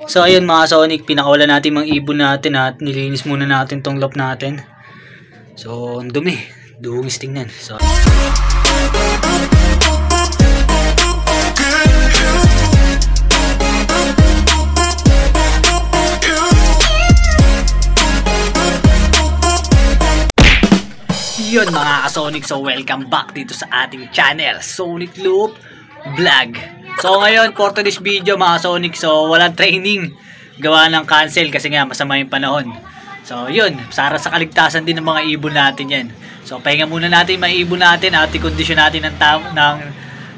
So ayun mga Sonic, pinakawalan natin mga ibon natin at nilinis muna natin tong loft natin. So ang dumi, dungis tingnan. So yun mga Sonic, so welcome back dito sa ating channel, Sonic Loop Vlog. So ngayon for today's video mga Sonic, so walang training, gawa ng cancel kasi nga masama yung panahon. So yun, para sa kaligtasan din ng mga ibon natin yan. So pahinga muna natin mga ibon natin at i-condition natin ng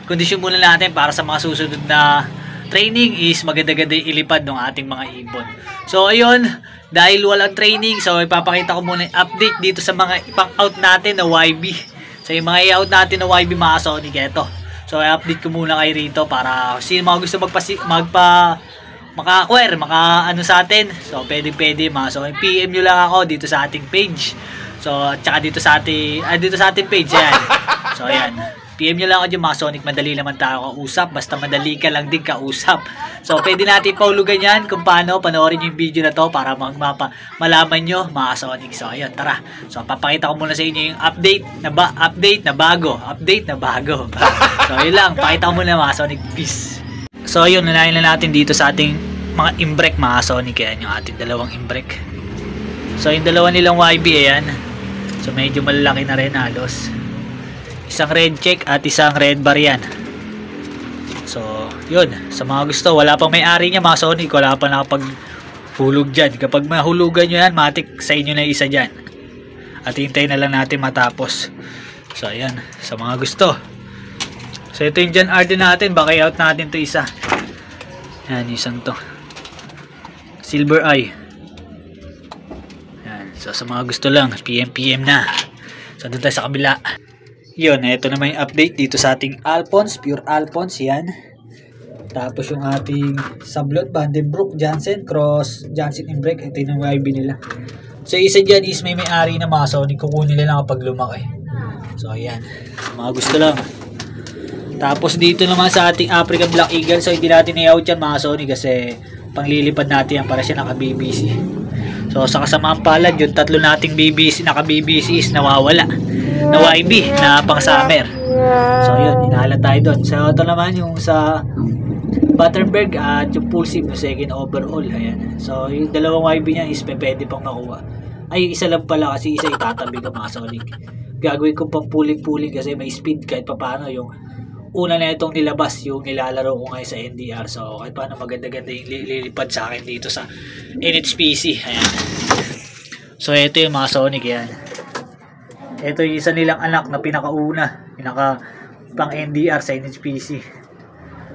condition muna natin para sa mga susunod na training is maganda-ganda ilipad ng ating mga ibon. So ayun, dahil walang training, so ipapakita ko muna yung update dito sa mga ipang-out natin na YB. So yung mga i-out natin na YB mga Sonic, eto. So i-update ko muna kayo rito para sino mga gusto maka-acquire, maka-ano sa atin. So pwede mga Sonic. PM nyo lang ako dito sa ating page. So at saka dito sa ating page, ayan. So ayan. PM nyo lang ako dyan mga Sonic, madali naman tayo kausap, basta madali ka lang din kausap. So pwede natin paulugan yan kung paano, panoorin yung video na to para malaman nyo mga Sonic. So ayun, tara. So papakita ko muna sa inyo yung update na bago. So yun lang, pakita ko muna mga Sonic, peace. So ayun, nanayin na natin dito sa ating mga imbrek mga Sonic. Ayan yung ating dalawang imbrek. So yung dalawa nilang YB, ayan. So medyo malalaki na rin halos. Isang red check at isang red bar yan. So yun, sa mga gusto, wala pang may-ari niya mga Sonic, wala pa nakapaghulog dyan. Kapag mahulugan nyo yan, matik sa inyo na isa dyan. At hintayin na lang natin matapos. So ayan, sa mga gusto. So ito yung John Arden natin, baka i-out natin to isa. Yan, isang to Silver Eye. Yan, so sa mga gusto lang, PM na. So doon tayo sa kabila. Yun, ito naman yung update dito sa ating Alphonse, pure Alphonse, yan. Tapos yung ating Sablon, Vandenbroek, Jansen, Cross, Jansen Imbrek, ito yung YB nila. So isa dyan is may-ari na mga Sonic, kukunin nila lang kapag lumaki. So ayan, mga gusto lang. Tapos dito naman sa ating African Black Eagle, so hindi natin i-out yan mga Sonic kasi panglilipad natin yan para siya naka-BBC. So sa kasamaan palad, yung tatlo nating BBC, naka-BBC is nawawala. Na YB na pang summer. So yun, inahala tayo doon. So ito naman yung sa Butterberg at yung Pulsive na second overall. Ayan. So yung dalawang YB niya is pwede pang makuha. Ay, isa lang pala kasi isa itatabi ka mga Sonic. Gagawin ko pang puling kasi may speed kahit paano. Yung una na itong nilabas, yung nilalaro ko ngayon sa NDR. So kahit paano maganda-ganda yung lilipad sa akin dito sa NHPC. Ayan. So ito yung mga Sonic, yan. Ito yung isa nilang anak na pinakauna, pang NDR sa NHPC.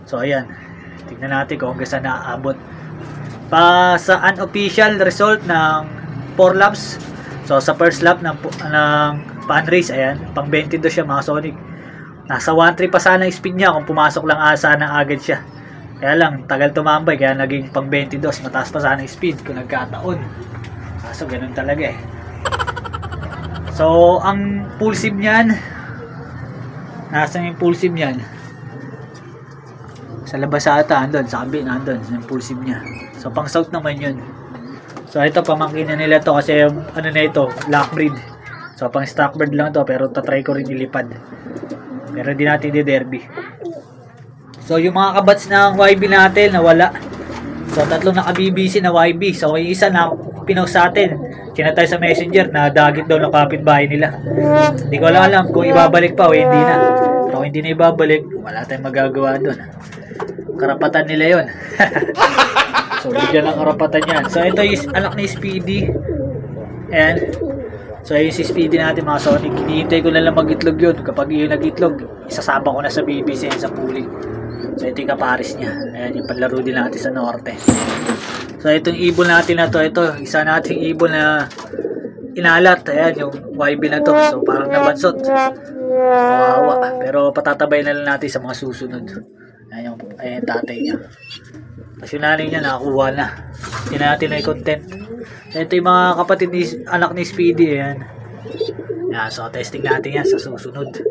So ayan, tignan natin kung hanggang saan naaabot. Sa unofficial result ng 4 laps, so sa first lap ng pan race, ayan, pang 22 siya mga Sonic. Nasa 1.3 pa sana yung speed niya kung pumasok lang sana agad siya. Kaya lang, tagal tumambay, kaya naging pang 22, mataas pa sana yung speed kung nagkataon. Kaso ganun talaga eh. So, ang Pulsive niyan, nasaan yung Pulsive niyan? Sa labas ata, andun, sa kabi, nandun, yung Pulsive niya. So, pang south naman yun. So, ito, pamangkin na nila to kasi, ano na ito, black breed. So, pang stock bird lang to, pero tatry ko rin ilipad. Pero hindi natin di-derby. So, yung mga kabats ng YB natin, nawala. So, tatlong naka-BBC na YB. So, yung isa na pinost sa atin. Sinatay sa messenger na dagit daw ng kapitbahay nila. Hindi ko alam kung ibabalik pa o hindi na. Pero kung hindi na ibabalik, wala tayong magagawa doon. Karapatan nila yon. So bigyan ng karapatan yan. So ito is anak ni Speedy. Ayan. So yung si Speedy natin mga Sonic, hinihintay ko na lang mag-itlog yun. Kapag yun nag-itlog, isasama ko na sa BBC sa puling. So ito yung kaparis niya. Ayan yung panlaro din natin sa norte. So itong ibon natin na to, ito isa nating ibon na inalat. Ayan yung YB na to. So parang nabansot. Kawawa. Pero patatabay na lang natin sa mga susunod. Ayan yung tatay niya. Tapos yung nanay niya nakakuha na. Hindi natin na i-content. Ito yung mga kapatid ni anak ni Speedy. Ayan. Ayan, so testing natin yan sa susunod.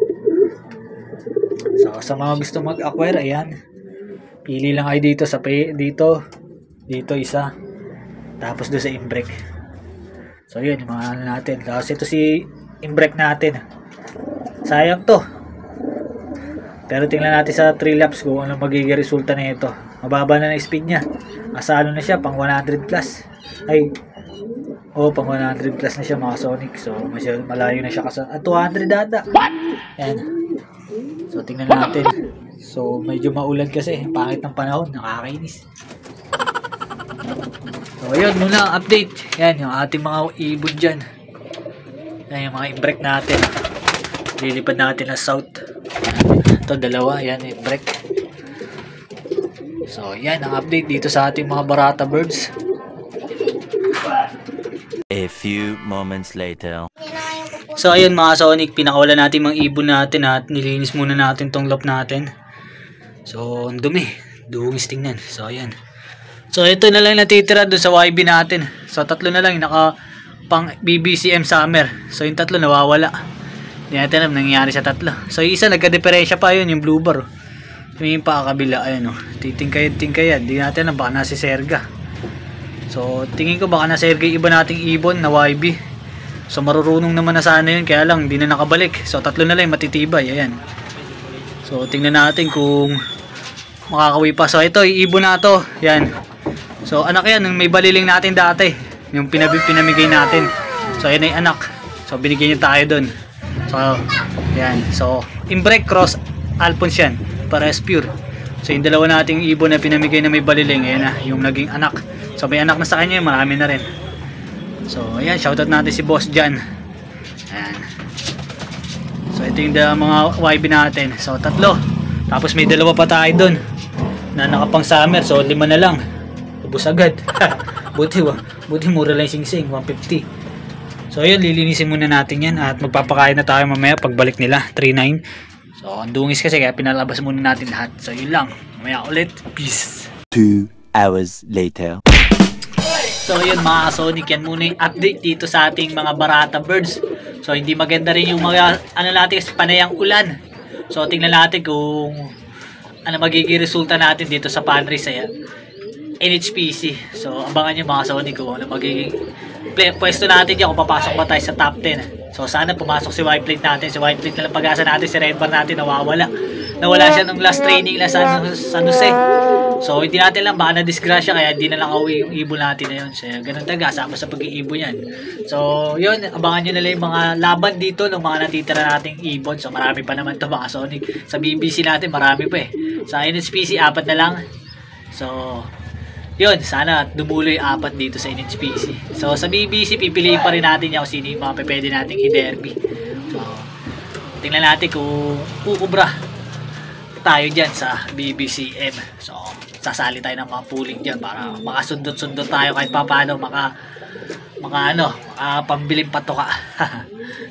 So sa mga gusto mag-acquire, ayan. Pili lang kayo dito sa dito. Dito isa. Tapos doon sa imbrek. So yun, yung mga ano natin. Tapos ito si imbrek natin. Sayang to. Pero tingnan natin sa 3 laps kung ano magiging resulta na ito. Mababa na ng speed niya. Asa ano na siya, pang 100 plus. Ay, pang 100 plus na siya mga Sonic. So, malayo na siya kasi. 200 data. Yan. So, tingnan natin. So, medyo maulan kasi. Pangit ng panahon. Nakakainis. So, yun muna ang update. Yan, yung ating mga ibon dyan. Yan, yung mga imbrek natin. Lilipad natin na south. Ito, dalawa. Yan, imbrek. So, yan ang update dito sa ating mga Barata birds. A few moments later. So ayun mga Sonic, pinakawalan natin mga ibon natin at nilinis muna natin tong lop natin. So ang dumi, dungis tingnan. So ayan. So ito na lang natitira doon sa YB natin. So tatlo na lang yung naka pang BBCM summer. So yung tatlo nawawala. Hindi natin alam nangyayari sa tatlo. So yung isa nagka-diferensya pa yun, yung blue bar. Yung pa kabila, ayan o. Titingkayad. Hindi natin alam, baka nasi Serga. So, tingin ko baka nasa Sergey iba nating ibon na YB. So, marurunong naman na sana yun. Kaya lang, hindi na nakabalik. So, tatlo na lang matitibay. Ayan. So, tingnan natin kung makakawi pa. So, ito, ibon na to. Yan. So, anak yan. May baliling natin dati. Yung pinamigay natin. So, ayan ay anak. So, binigyan niya tayo dun. So, yan. So, imbrek cross Alphonse yan. Para pure. So, yung dalawa nating ibon na pinamigay na may baliling. Ayan na. Yung naging anak. So may anak na sa kanya, marami na rin. So ayan, shoutout natin si Boss Jan. Ayan. So ito yung mga YB natin. So tatlo. Tapos may dalawa pa tayo dun na nakapang summer. So 5 na lang. Ubus agad. buti mura lang yung sing-sing, 150. So ayun, lilinisin muna natin yan. At magpapakain na tayo mamaya pagbalik nila, 3-9. So ang dungis kasi kaya pinalabas muna natin lahat. So yun lang, mamaya ulit. Peace. 2 hours later. So yun mga Sonic, yan muna yung update dito sa ating mga Barata birds. So hindi maganda rin yung mga ano natin kasi panayang ulan. So tingnan natin kung ano magiging resulta natin dito sa pantry sa NHPC. So abangan nyo mga Sonic kung ano magiging pwesto natin yan, kung papasok ba tayo sa top 10. So sana pumasok si White Plate natin. Si White Plate na lang pag-asa natin, si Red Bar natin nawawala. Nawala siya nung last training na sa San Jose. So hindi natin lang, baka na-disgrasya kaya hindi na lang awi yung ibon natin na yun. So ganun talaga, sama sa pag-iibon yan. So yun, abangan nyo na lang yung mga laban dito ng mga natitira nating ibon. So marami pa naman to mga Sonic. Sa BBC natin marami pa eh. Sa NHPC 4 na lang. So yun, sana dumulo yung 4 dito sa NHPC. So sa BBC pipiliin pa rin natin yung sino yung mga pwede nating i-derby. So tingnan natin kung ukubra tayo dyan sa BBCM. So sasali tayo ng mga pooling dyan para makasundot-sundot tayo kahit paano pambiling patoka.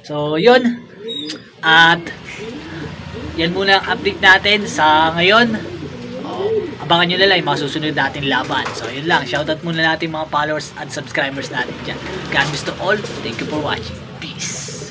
So yun, at yan muna ang update natin sa ngayon. Abangan nyo na lang yung mga susunod natin laban. So yun lang, shoutout muna natin mga followers at subscribers natin dyan. God bless to all. Thank you for watching. Peace.